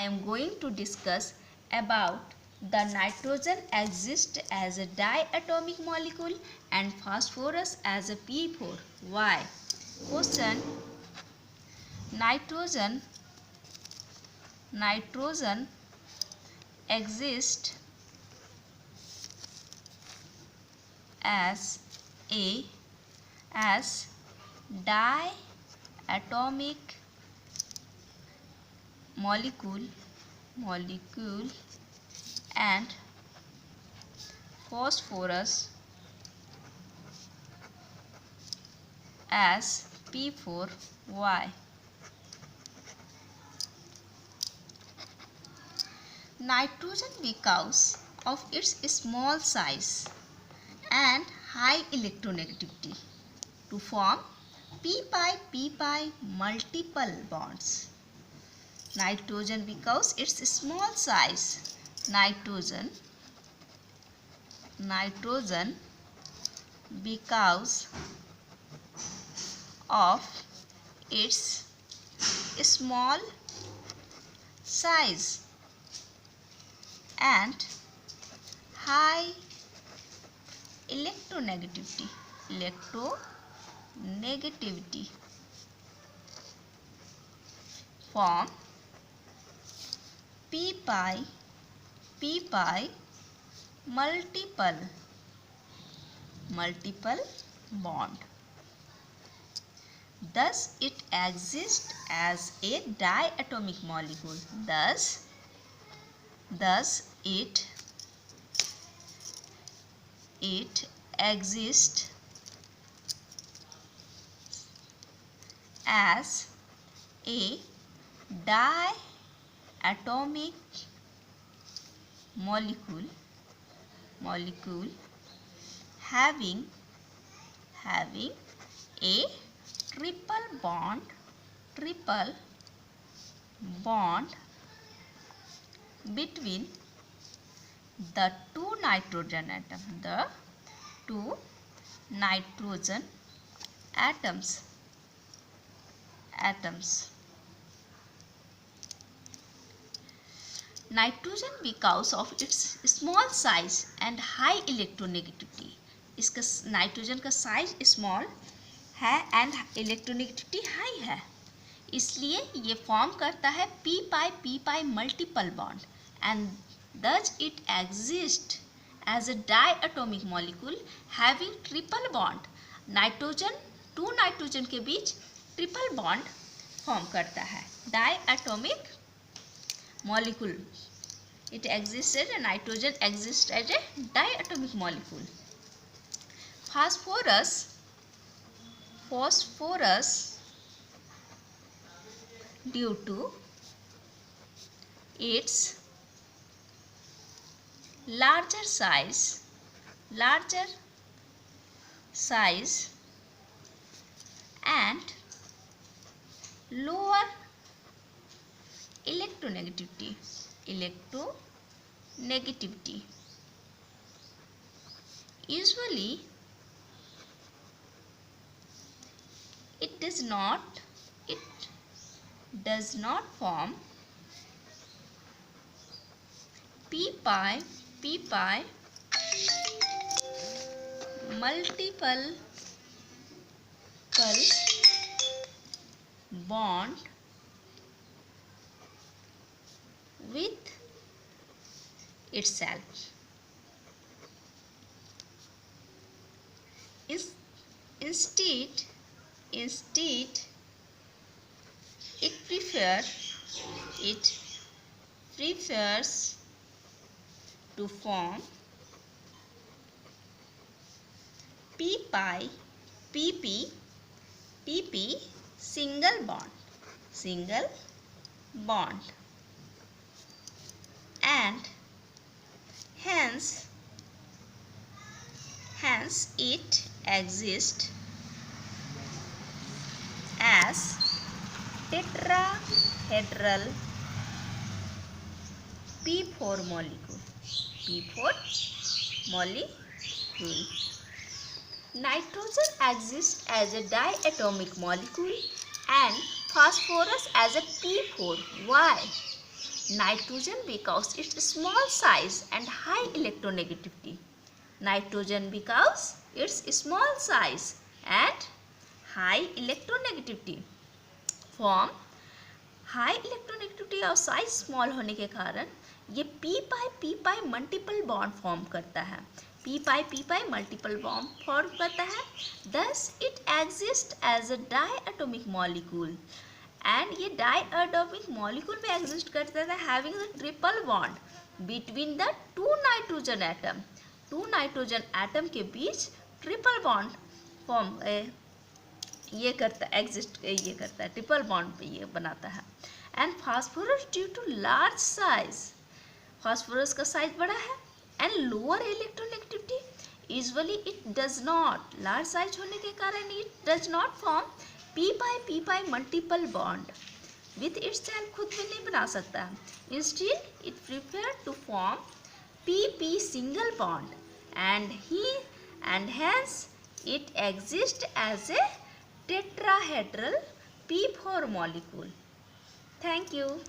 am going to discuss about the nitrogen exists as a diatomic molecule and phosphorus as a P4. Why? Question: Nitrogen exists as a diatomic molecule and phosphorus as P4. Why? Nitrogen, because of its small size and high electronegativity, to form p-pi multiple bonds. Nitrogen, because its small size, nitrogen because of its small size and high electronegativity form p-pi multiple bond. Thus it exists as a diatomic molecule. Thus it exists as a diatomic molecule having a triple bond between the two nitrogen atoms. Nitrogen, because of its small size and high electronegativity, इसका nitrogen का size small है and electronegativity high है, इसलिए ये form करता है p pi multiple bond and thus it exists as a diatomic molecule having triple bond. Nitrogen, two nitrogen के बीच ट्रिपल बॉन्ड फॉर्म करता है. Diatomic molecule, it exists as a nitrogen exists as a diatomic molecule. Phosphorus due to its larger size and lower electronegativity usually it does not form p-pi multiple bond with itself. Instead it prefers to form p-pi pp single bond and hence it exists as tetrahedral P4 molecule. Nitrogen exists as a diatomic molecule and phosphorus as a P4. Why? nitrogen because its small size and high electronegativity. Nitrogen because its small size and high electronegativity form high electronegativity और size small होने के कारण ये P pi multiple bond form करता है। P pi multiple bond form करता है। Thus it exist as a diatomic molecule and ये डाई एटोमिक मॉलिक्यूल में एग्जिस्ट करता है having the triple bond between the two nitrogen atom. Two nitrogen atom के बीच ट्रिपल बॉन्ड फॉर्म ये करता है ट्रिपल बॉन्ड ये बनाता है। And phosphorus due to large size, phosphorus का साइज बड़ा है and lower electronegativity usually it does not, large size होने के कारण it does not form P pi multiple bond with itself, खुद में नहीं बना सकता। Instead it prefer to form P single bond and hence it exists as a tetrahedral P4 molecule. Thank you.